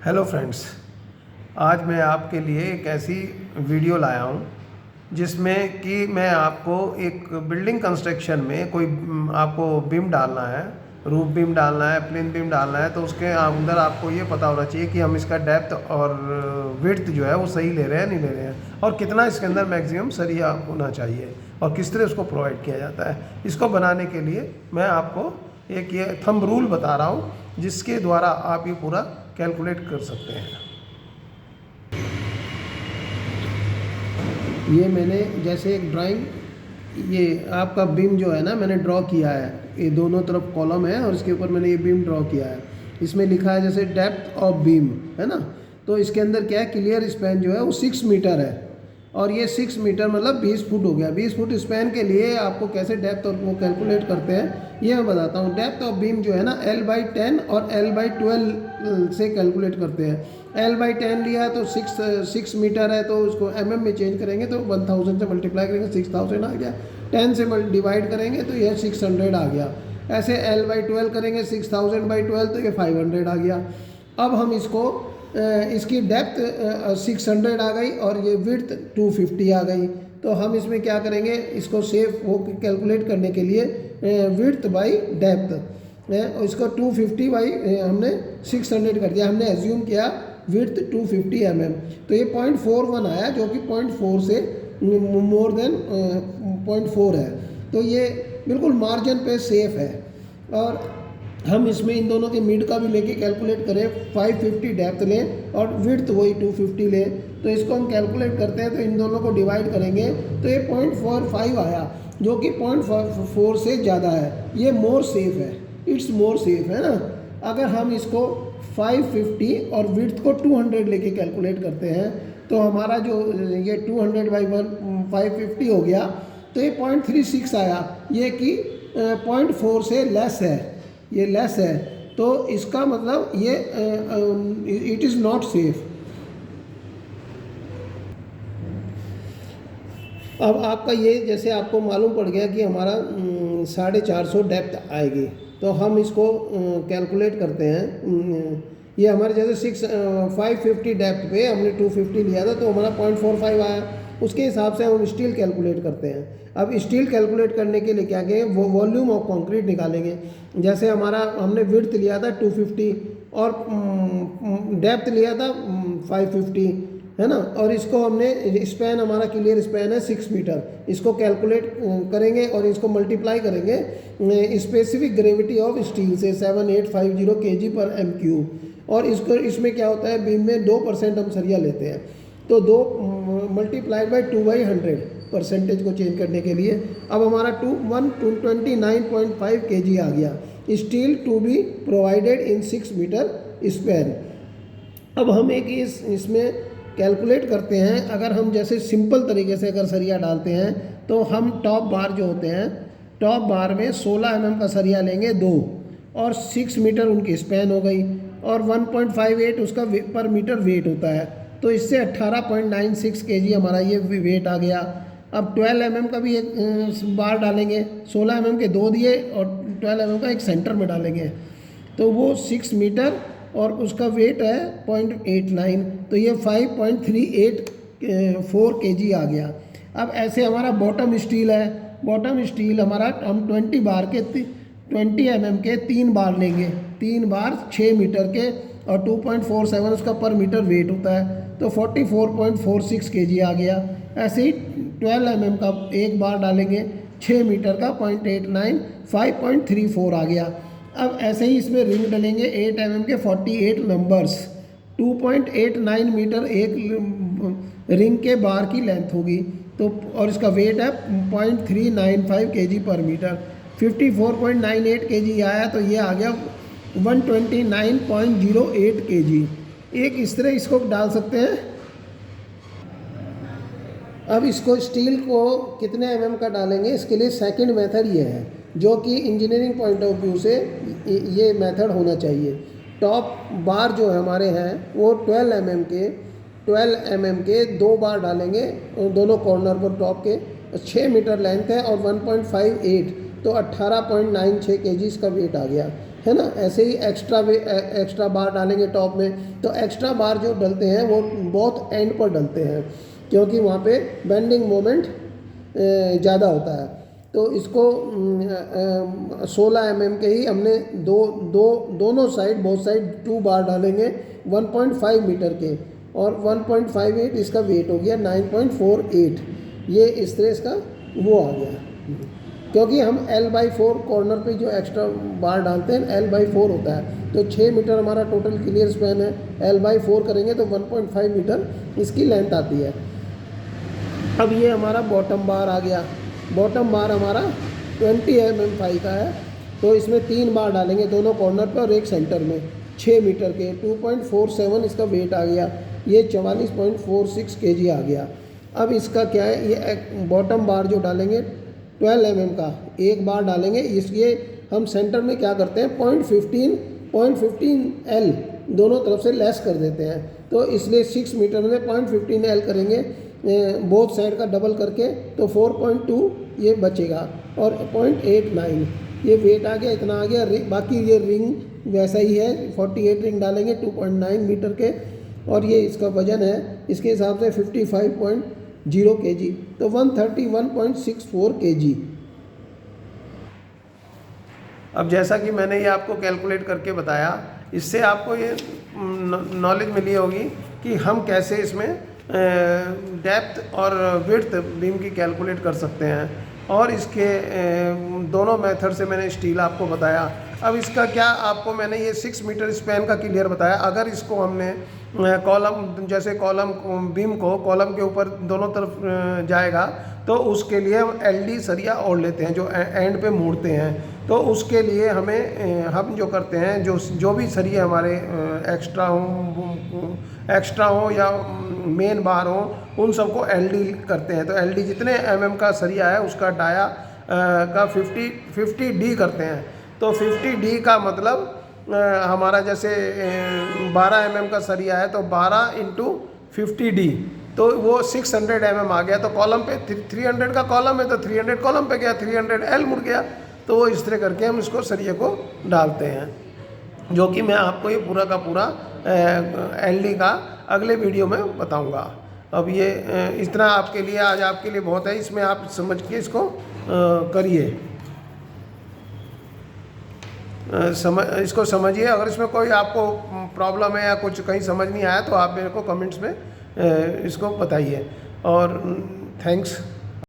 Hello friends, आज मैं आपके लिए एक ऐसी वीडियो लाया हूँ जिसमें कि मैं आपको एक बिल्डिंग कंस्ट्रक्शन में कोई आपको बीम डालना है, रूफ बीम डालना है, प्लेन बीम डालना है। तो उसके अंदर आपको ये पता होना चाहिए कि हम इसका डेप्थ और विड्थ जो है वो सही ले रहे हैं नहीं ले रहे हैं, और कितना इसके अंदर मैक्सिमम सरिया होना चाहिए और किस तरह उसको प्रोवाइड किया जाता है। इसको बनाने के लिए मैं आपको एक ये थंब रूल बता रहा हूँ जिसके द्वारा आप ये पूरा कैलकुलेट कर सकते हैं। ये मैंने जैसे एक ड्राइंग, ये आपका बीम जो है ना मैंने ड्रॉ किया है, ये दोनों तरफ कॉलम है और इसके ऊपर मैंने ये बीम ड्रॉ किया है। इसमें लिखा है जैसे डेप्थ ऑफ बीम है ना, तो इसके अंदर क्या है, क्लियर स्पैन जो है वो 6 मीटर है और ये 6 मीटर मतलब 20 फुट हो गया। 20 फुट स्पैन के लिए आपको कैसे डेप्थ और वो कैलकुलेट करते हैं ये मैं बताता हूँ। डेप्थ ऑफ बीम जो है ना L/10 और L/12 से कैलकुलेट करते हैं। L/10 लिया तो 6 मीटर है, तो उसको mm में चेंज करेंगे तो 1000 से मल्टीप्लाई करेंगे 6000 आ गया। 10 से डिवाइड करेंगे तो यह 600 आ गया। ऐसे L/12 करेंगे 6000/12 तो ये 500 आ गया। अब हम इसको इसकी डेप्थ 600 आ गई और ये विड्थ 250 आ गई। तो हम इसमें क्या करेंगे, इसको सेफ वो कैलकुलेट करने के लिए विड्थ बाई डेप्थ इसको 250 बाई हमने 600 कर दिया। हमने एज्यूम किया विड्थ 250 mm, तो ये 0.41 आया जो कि 0.4 से मोर देन 0.4 है। तो ये बिल्कुल मार्जिन पे सेफ है। और हम इसमें इन दोनों के मिड का भी लेके कैलकुलेट करें, 550 डेप्थ लें और विड्थ वही 250 लें, तो इसको हम कैलकुलेट करते हैं तो इन दोनों को डिवाइड करेंगे तो ये 0.45 आया जो कि 0.4 से ज़्यादा है। ये मोर सेफ है, इट्स मोर सेफ है ना। अगर हम इसको 550 और विड्थ को 200 लेके कैलकुलेट करते हैं तो हमारा जो ये 200/550 हो गया तो ये 0.36 आया, ये कि 0.4 से लेस है, ये लेस है। तो इसका मतलब ये इट इज़ नॉट सेफ। अब आपका ये जैसे आपको मालूम पड़ गया कि हमारा 450 डेप्थ आएगी, तो हम इसको कैलकुलेट करते हैं। ये हमारे जैसे 550 डेप्थ पे हमने 250 लिया था तो हमारा 0.45 आया, उसके हिसाब से हम स्टील कैलकुलेट करते हैं। अब स्टील कैलकुलेट करने के लिए क्या करेंगे, वो वॉल्यूम ऑफ कंक्रीट निकालेंगे। जैसे हमारा हमने विड्थ लिया था 250 और डेप्थ लिया था 550 है ना, और इसको हमने स्पैन, हमारा क्लियर स्पैन है 6 मीटर, इसको कैलकुलेट करेंगे और इसको मल्टीप्लाई करेंगे स्पेसिफिक ग्रेविटी ऑफ स्टील से 7850 kg/m³। और इसको इसमें क्या होता है, बीम में 2% हम सरिया लेते हैं, तो 2 मल्टीप्लाइड बाई 2/100 परसेंटेज को चेंज करने के लिए। अब हमारा 129.5 kg आ गया। Steel to be provided in 6 metre span. अब हम एक इसमें कैलकुलेट करते हैं, अगर हम जैसे सिंपल तरीके से अगर सरिया डालते हैं तो हम टॉप बार जो होते हैं, टॉप बार में 16 mm का सरिया लेंगे 2 और 6 मीटर उनकी स्पैन हो गई और 1.58 उसका पर मीटर वेट होता है, तो इससे 18.96 kg हमारा ये वेट आ गया। अब 12 mm का भी एक बार डालेंगे, 16 mm के 2 दिए और 12 mm का एक सेंटर में डालेंगे, तो वो 6 मीटर और उसका वेट है 0.89, तो ये 5.384 kg आ गया। अब ऐसे हमारा बॉटम स्टील है, बॉटम स्टील हमारा हम 20 mm के 3 बार लेंगे, 3 बार 6 मीटर के और 2.47 उसका पर मीटर वेट होता है, तो 44.46 kg आ गया। ऐसे ही 12 mm का एक बार डालेंगे 6 मीटर का 0.89 5.34 आ गया। अब ऐसे ही इसमें रिंग डलेंगे 8 mm के 48 नंबर्स, 2.89 मीटर एक रिंग के बार की लेंथ होगी, तो और इसका वेट है 0.395 kg/मीटर। 54.98 kg आया, तो ये आ गया 129.08 kg। एक इस तरह इसको डाल सकते हैं। अब इसको स्टील को कितने mm का डालेंगे, इसके लिए सेकंड मेथड ये है जो कि इंजीनियरिंग पॉइंट ऑफ व्यू से ये मेथड होना चाहिए। टॉप बार जो हमारे हैं वो 12 mm के 2 बार डालेंगे दोनों कॉर्नर पर, टॉप के 6 मीटर लेंथ है और 1.58, तो 18.96 kg इसका वेट आ गया है ना। ऐसे ही एक्स्ट्रा बार डालेंगे टॉप में, तो एक्स्ट्रा बार जो डलते हैं वो बहुत एंड पर डलते हैं, क्योंकि वहाँ पे बेंडिंग मोमेंट ज़्यादा होता है। तो इसको 16 mm के ही हमने दोनों साइड, बोथ साइड 2 बार डालेंगे 1.5 मीटर के, और 1.58 इसका वेट हो गया 9.48। ये इस तरह इसका वो आ गया, क्योंकि हम L/4 कॉर्नर पे जो एक्स्ट्रा बार डालते हैं L/4 होता है। तो 6 मीटर हमारा टोटल क्लियर स्पैन है, L/4 करेंगे तो 1.5 मीटर इसकी लेंथ आती है। अब ये हमारा बॉटम बार आ गया। बॉटम बार हमारा 20 mm का है, तो इसमें 3 बार डालेंगे दोनों कॉर्नर पर और एक सेंटर में, 6 मीटर के, 2.47 इसका वेट आ गया, ये 44.46 kg आ गया। अब इसका क्या है, ये बॉटम बार जो डालेंगे 12 mm का एक बार डालेंगे, इसलिए हम सेंटर में क्या करते हैं 0.15 L दोनों तरफ से लेस कर देते हैं। तो इसलिए 6 मीटर में 0.15 L करेंगे बोथ साइड का डबल करके, तो 4.2 ये बचेगा, और 0.89 ये वेट आ गया, इतना आ गया। बाकी ये रिंग वैसा ही है, 48 रिंग डालेंगे 2.9 मीटर के, और ये इसका वजन है इसके हिसाब से 55.0 kg, तो 131.64 kg। अब जैसा कि मैंने ये आपको कैलकुलेट करके बताया, इससे आपको ये नॉलेज मिली होगी कि हम कैसे इसमें डेप्थ और विड्थ बीम की कैलकुलेट कर सकते हैं, और इसके दोनों मेथड से मैंने स्टील आपको बताया। अब इसका क्या, आपको मैंने ये 6 मीटर स्पैन का क्लियर बताया। अगर इसको हमने कॉलम, जैसे कॉलम बीम को कॉलम के ऊपर दोनों तरफ जाएगा, तो उसके लिए हम LD सरिया ओढ़ लेते हैं जो एंड पे मोड़ते हैं। तो उसके लिए हम जो करते हैं, जो भी सरिया हमारे एक्स्ट्रा हो या मेन बार हो, उन सबको LD करते हैं। तो LD जितने mm का सरिया है उसका डाया का 50D करते हैं। तो 50D का मतलब हमारा जैसे 12 mm का सरिया है, तो 12 × 50D, तो वो 600 mm आ गया। तो कॉलम पे 300 का कॉलम है, तो 300 कॉलम पे गया, 300 L मुड़ गया। तो वो इस तरह करके हम इसको सरिये को डालते हैं, जो कि मैं आपको ये पूरा का पूरा LD का अगले वीडियो में बताऊंगा। अब ये इतना आपके लिए, आज आपके लिए बहुत है, इसमें आप समझ के इसको करिए, इसको समझिए। अगर इसमें कोई आपको प्रॉब्लम है या कुछ कहीं समझ नहीं आया, तो आप मेरे को कमेंट्स में इसको बताइए। और थैंक्स।